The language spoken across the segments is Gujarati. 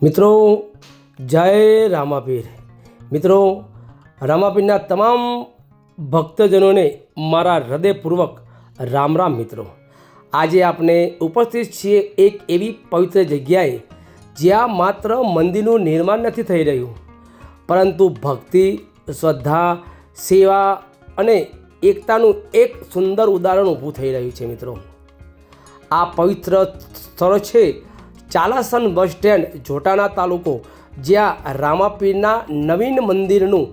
મિત્રો જય રામાપીર। મિત્રો રામાપીરના તમામ ભક્તજનોને મારા હૃદયપૂર્વક રામ રામ। મિત્રો આજે આપણે ઉપસ્થિત છીએ એક એવી પવિત્ર જગ્યાએ જ્યાં માત્ર મંદિરનું નિર્માણ નથી થઈ રહ્યું, પરંતુ ભક્તિ, શ્રદ્ધા, સેવા અને એકતાનું એક સુંદર ઉદાહરણ ઊભું થઈ રહ્યું છે। મિત્રો આ પવિત્ર સ્થળ છે ચાલાસન બસ સ્ટેન્ડ, જોટાણા તાલુકો, જ્યાં રામાપીરના નવીન મંદિરનું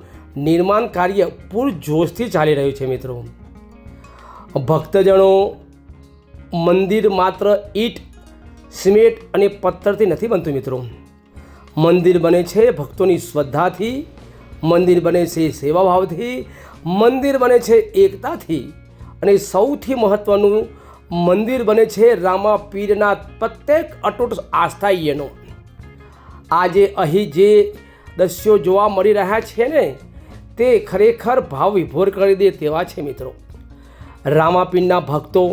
નિર્માણ કાર્ય પૂરજોશથી ચાલી રહ્યું છે। મિત્રો ભક્તજનો, મંદિર માત્ર ઈંટ, સિમેન્ટ અને પથ્થરથી નથી બનતું। મિત્રો મંદિર બને છે ભક્તોની શ્રદ્ધાથી, મંદિર બને છે સેવાભાવથી, મંદિર બને છે એકતાથી, અને સૌથી મહત્ત્વનું, મંદિર બને છે રામાપીરના પ્રત્યેક અતૂટ આસ્થાયનો। આજે અહીં જે દ્રશ્યો જોવા મળી રહ્યા છે ને, તે ખરેખર ભાવ વિભોર કરી દે તેવા છે। મિત્રો રામાપીરના ભક્તો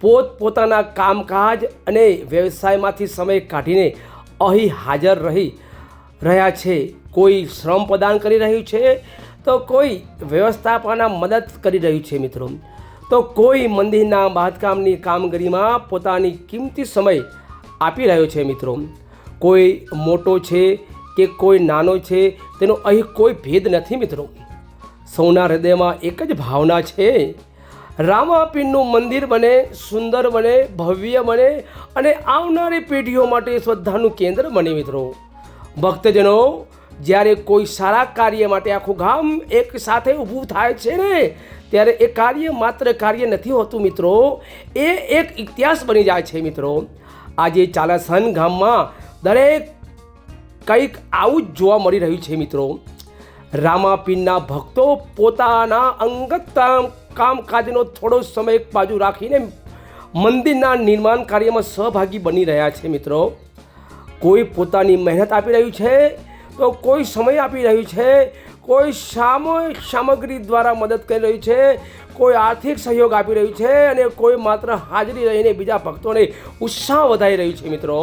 પોતપોતાના કામકાજ અને વ્યવસાયમાંથી સમય કાઢીને અહીં હાજર રહ્યા છે। કોઈ શ્રમ પ્રદાન કરી રહ્યું છે, તો કોઈ વ્યવસ્થાપના મદદ કરી રહ્યું છે। મિત્રો તો કોઈ મંદિરના બાંધકામની કામગીરીમાં પોતાની કિંમતી સમય આપી રહ્યો છે। મિત્રો કોઈ મોટો છે કે કોઈ નાનો છે, તેનો અહીં કોઈ ભેદ નથી। મિત્રો સૌના હૃદયમાં એક જ ભાવના છે, રામાપીરનું મંદિર બને, સુંદર બને, ભવ્ય બને અને આવનારી પેઢીઓ માટે શ્રદ્ધાનું કેન્દ્ર બને। મિત્રો ભક્તજનો, જ્યારે કોઈ સારા કાર્ય માટે આખું ગામ એક સાથે ઊભું થાય છે ને, ત્યારે એ કાર્ય માત્ર કાર્ય નથી હોતું। મિત્રો એ એક ઇતિહાસ બની જાય છે। મિત્રો આજે ચાલાસન ગામમાં દરેક કંઈક આવું જ જોવા મળી રહ્યું છે। મિત્રો રામાપીરના ભક્તો પોતાના અંગત કામકાજનો થોડો સમય એક બાજુ રાખીને મંદિરના નિર્માણ કાર્યમાં સહભાગી બની રહ્યા છે। મિત્રો કોઈ પોતાની મહેનત આપી રહ્યું છે, તો કોઈ સમય આપી રહ્યું છે, કોઈ સામગ્રી દ્વારા મદદ કરી રહ્યું છે, કોઈ આર્થિક સહયોગ આપી રહ્યું છે, અને કોઈ માત્ર હાજરી રહીને બીજા ભક્તોને ઉત્સાહ વધારી રહ્યું છે। મિત્રો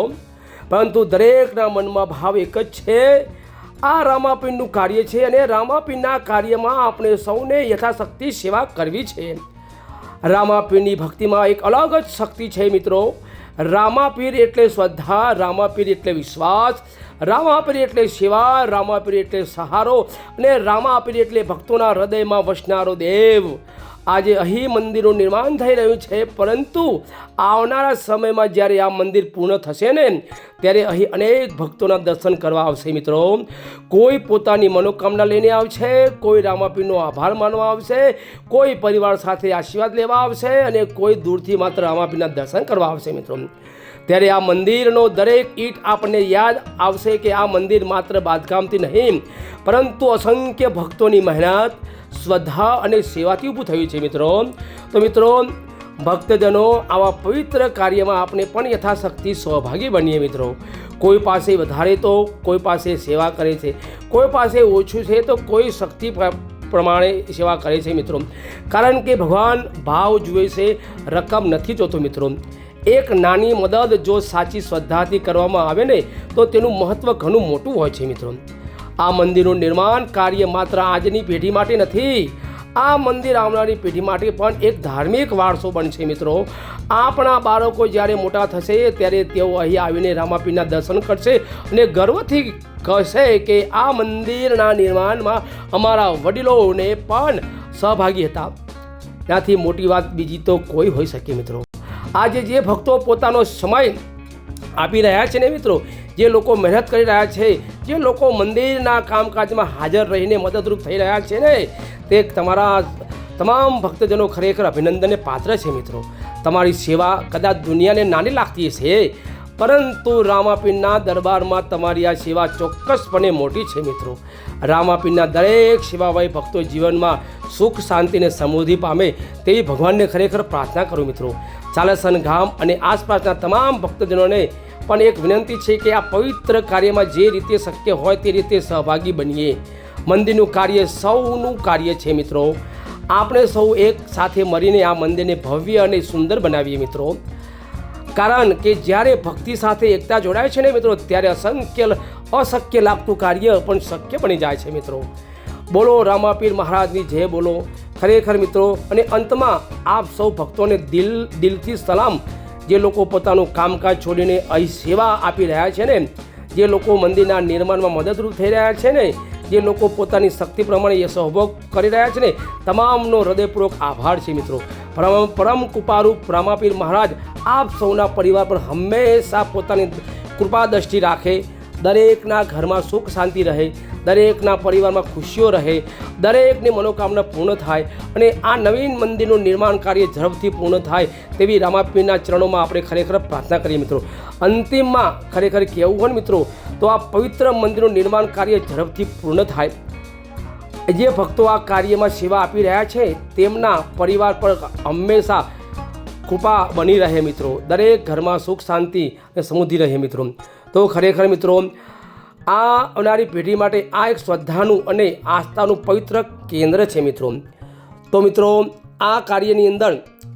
પરંતુ દરેકના મનમાં ભાવ એક જ છે, આ રામાપીરનું કાર્ય છે અને રામાપીરના કાર્યમાં આપણે સૌને યથાશક્તિ સેવા કરવી છે। રામાપીરની ભક્તિમાં એક અલગ જ શક્તિ છે। મિત્રો રામાપીર એટલે શ્રદ્ધા, રામાપીર એટલે વિશ્વાસ, રામાપીર એટલે સેવા, રામાપીર એટલે સહારો, અને રામાપીર એટલે ભક્તોના હૃદયમાં વસનારો દેવ। આજે અહીં મંદિરનું નિર્માણ થઈ રહ્યું છે, પરંતુ આવનારા સમયમાં જ્યારે આ મંદિર પૂર્ણ થશે ને, ત્યારે અહીં અનેક ભક્તોના દર્શન કરવા આવશે। મિત્રો કોઈ પોતાની મનોકામના લઈને આવશે, કોઈ રામાપીરનો આભાર માનવા આવશે, કોઈ પરિવાર સાથે આશીર્વાદ લેવા આવશે, અને કોઈ દૂરથી માત્ર રામાપીરના દર્શન કરવા આવશે। મિત્રો ત્યારે આ મંદિરનો દરેક ઈંટ આપણને યાદ આવશે કે આ મંદિર માત્ર બાંધકામથી નહીં, પરંતુ અસંખ્ય ભક્તોની મહેનત, શ્રદ્ધા અને સેવાથી ઊભું થયું છે। મિત્રો તો મિત્રો ભક્તજનો, આવા પવિત્ર કાર્યમાં આપણે પણ યથાશક્તિ સહભાગી બનીએ। મિત્રો કોઈ પાસે વધારે તો કોઈ પાસે સેવા કરે છે, કોઈ પાસે ઓછું છે તો કોઈ શક્તિ પ્રમાણે સેવા કરે છે। મિત્રો કારણ કે ભગવાન ભાવ જુએ છે, રકમ નથી જોતો। મિત્રો એક નાની મદદ જો સાચી શ્રદ્ધાથી કરવામાં આવે ને, તો તેનું મહત્ત્વ ઘણું મોટું હોય છે। મિત્રો આ મંદિરનું નિર્માણ કાર્ય માત્ર આજની પેઢી માટે નથી, આ મંદિર આવનારી પેઢી માટે પણ એક ધાર્મિક વારસો બનશે। મિત્રો આપણા બાળકો જ્યારે મોટા થશે, ત્યારે તેઓ અહીં આવીને રામાપીરના દર્શન કરશે અને ગર્વથી કહેશે કે આ મંદિરના નિર્માણમાં અમારા વડીલોને પણ સહભાગી હતા। ત્યાંથી મોટી વાત બીજી તો કોઈ હોઈ શકે। મિત્રો આજે જે ભક્તો પોતાનો સમય આપી રહ્યા છે ને, મિત્રો જે લોકો મહેનત કરી રહ્યા છે, જે લોકો મંદિરના કામકાજમાં હાજર રહીને મદદરૂપ થઈ રહ્યા છે ને, તે તમારા તમામ ભક્તજનો ખરેખર અભિનંદનને પાત્ર છે। મિત્રો તમારી સેવા કદાચ દુનિયાને નાની લાગતી હશે, પરંતુ રામાપીરના દરબારમાં તમારી આ સેવા ચોક્કસપણે મોટી છે। મિત્રો રામાપીરના દરેક સેવાભાવી ભક્તો જીવનમાં સુખ, શાંતિ અને સમૃદ્ધિ પામે તેવી ભગવાનને ખરેખર પ્રાર્થના કરું। મિત્રો ચાલાસન ગામ અને આસપાસના તમામ ભક્તજનોને પણ એક વિનંતી છે કે આ પવિત્ર કાર્યમાં જે રીતે શક્ય હોય તે રીતે સહભાગી બનીએ। મંદિરનું કાર્ય સૌનું કાર્ય છે। મિત્રો આપણે સૌ એક સાથે મળીને આ મંદિરને ભવ્ય અને સુંદર બનાવીએ। મિત્રો કારણ કે જ્યારે ભક્તિ સાથે એકતા જોડાય છે ને મિત્રો, ત્યારે અશક્ય લાગતું કાર્ય પણ શક્ય બની જાય છે મિત્રો. બોલો રામાપીર મહારાજની જય બોલો. ખરેખર મિત્રો, અને અંતમાં આપ સૌ ભક્તોને દિલથી સલામ. જે લોકો પોતાનું કામકાજ છોડીને અહીં સેવા આપી રહ્યા છે ને, જે લોકો મંદિરના નિર્માણમાં મદદરૂપ થઈ રહ્યા છે ને, જે લોકો પોતાની શક્તિ પ્રમાણે એ સહયોગ કરી રહ્યા છે ને, તમામનો હૃદયપૂર્વક આભાર છે મિત્રો. પરમ કૃપારૂપ રામાપીર મહારાજ આપ સૌના પરિવાર પર હંમેશા પોતાની કૃપા દ્રષ્ટિ રાખે. દરેકના ઘરમાં સુખ શાંતિ રહે, દરેકના પરિવારમાં ખુશીઓ રહે, દરેકની મનોકામના પૂર્ણ થાય અને આ નવીન મંદિરનું નિર્માણ કાર્ય ઝડપથી પૂર્ણ થાય તેવી રામાપીરના ચરણોમાં આપણે ખરેખર પ્રાર્થના કરીએ મિત્રો. અંતિમમાં ખરેખર કહેવું હોય મિત્રો, તો આ પવિત્ર મંદિરનું નિર્માણ કાર્ય ઝડપથી પૂર્ણ થાય. જે ભક્તો આ કાર્યમાં સેવા આપી રહ્યા છે તેમના પરિવાર પર હંમેશા કૃપા બની રહે મિત્રો. દરેક ઘરમાં સુખ શાંતિ અને સમૃદ્ધિ રહે મિત્રો. તો ખરેખર મિત્રો, આ આવનારી પેઢી માટે આ એક શ્રદ્ધાનું અને આસ્થાનું પવિત્ર કેન્દ્ર છે મિત્રો. તો મિત્રો, આ કાર્યની અંદર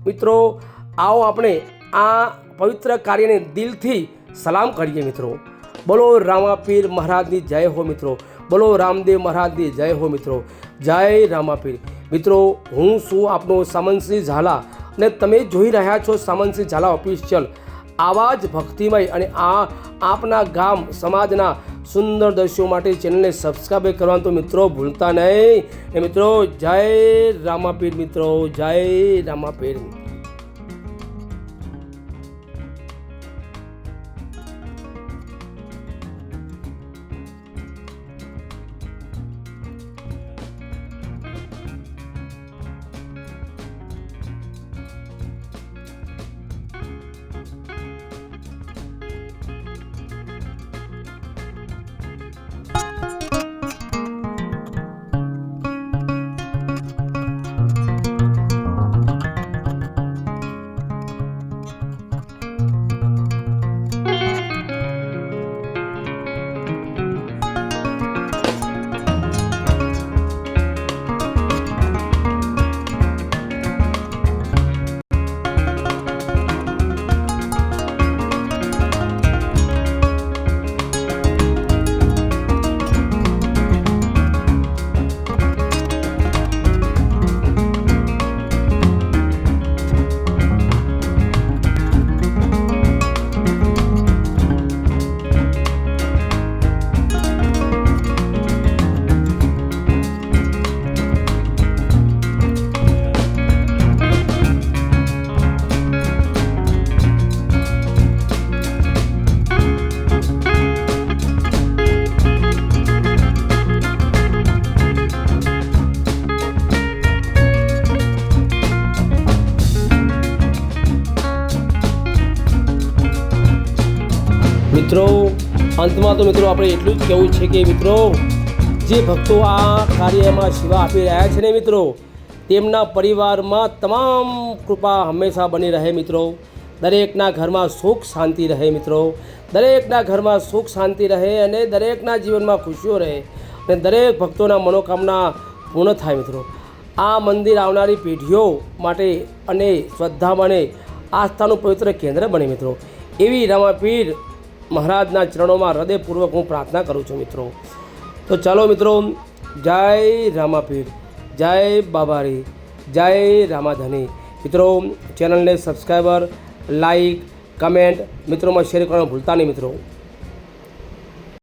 મિત્રો આવો આપણે આ પવિત્ર કાર્યને દિલથી સલામ કરીએ મિત્રો. બોલો રામાપીર મહારાજની જય હો મિત્રો. બોલો રામદેવ મહારાજની જય હો મિત્રો. જય રામાપીર. મિત્રો, હું છું આપનો સામંતસિંહ ઝાલા અને તમે જોઈ રહ્યા છો સામંતસિંહ ઝાલા ઓફિશિયલ. આવા જ ભક્તિમય અને આપના ગામ સમાજના સુંદર દ્રશ્યો માટે ચેનલને સબસ્ક્રાઈબ કરવાનું તો મિત્રો ભૂલતા નહીં. એ મિત્રો, જય રામાપીર મિત્રો. જય રામાપીર. મિત્રો, અંતમાં તો મિત્રો આપણે એટલું જ કહેવું છે કે મિત્રો, જે ભક્તો આ કાર્યમાં સેવા આપી રહ્યા છે ને મિત્રો, તેમના પરિવારમાં તમામ કૃપા હંમેશા બની રહે મિત્રો. દરેકના ઘરમાં સુખ શાંતિ રહે મિત્રો. દરેકના ઘરમાં સુખ શાંતિ રહે અને દરેકના જીવનમાં ખુશીઓ રહે અને દરેક ભક્તોના મનોકામના પૂર્ણ થાય મિત્રો. આ મંદિર આવનારી પેઢીઓ માટે અને શ્રદ્ધા માટે આસ્થાનું પવિત્ર કેન્દ્ર બને મિત્રો. એવી રામાપીર મહારાજના ચરણોમાં હૃદયપૂર્વક હું પ્રાર્થના કરું છું મિત્રો. તો ચાલો મિત્રો, જય રામાપીર, જય બાબારી, જય રામાધની. મિત્રો, ચેનલને સબસ્ક્રાઈબર, લાઈક, કમેન્ટ મિત્રોમાં શેર કરવાનું ભૂલતા નહીં મિત્રો.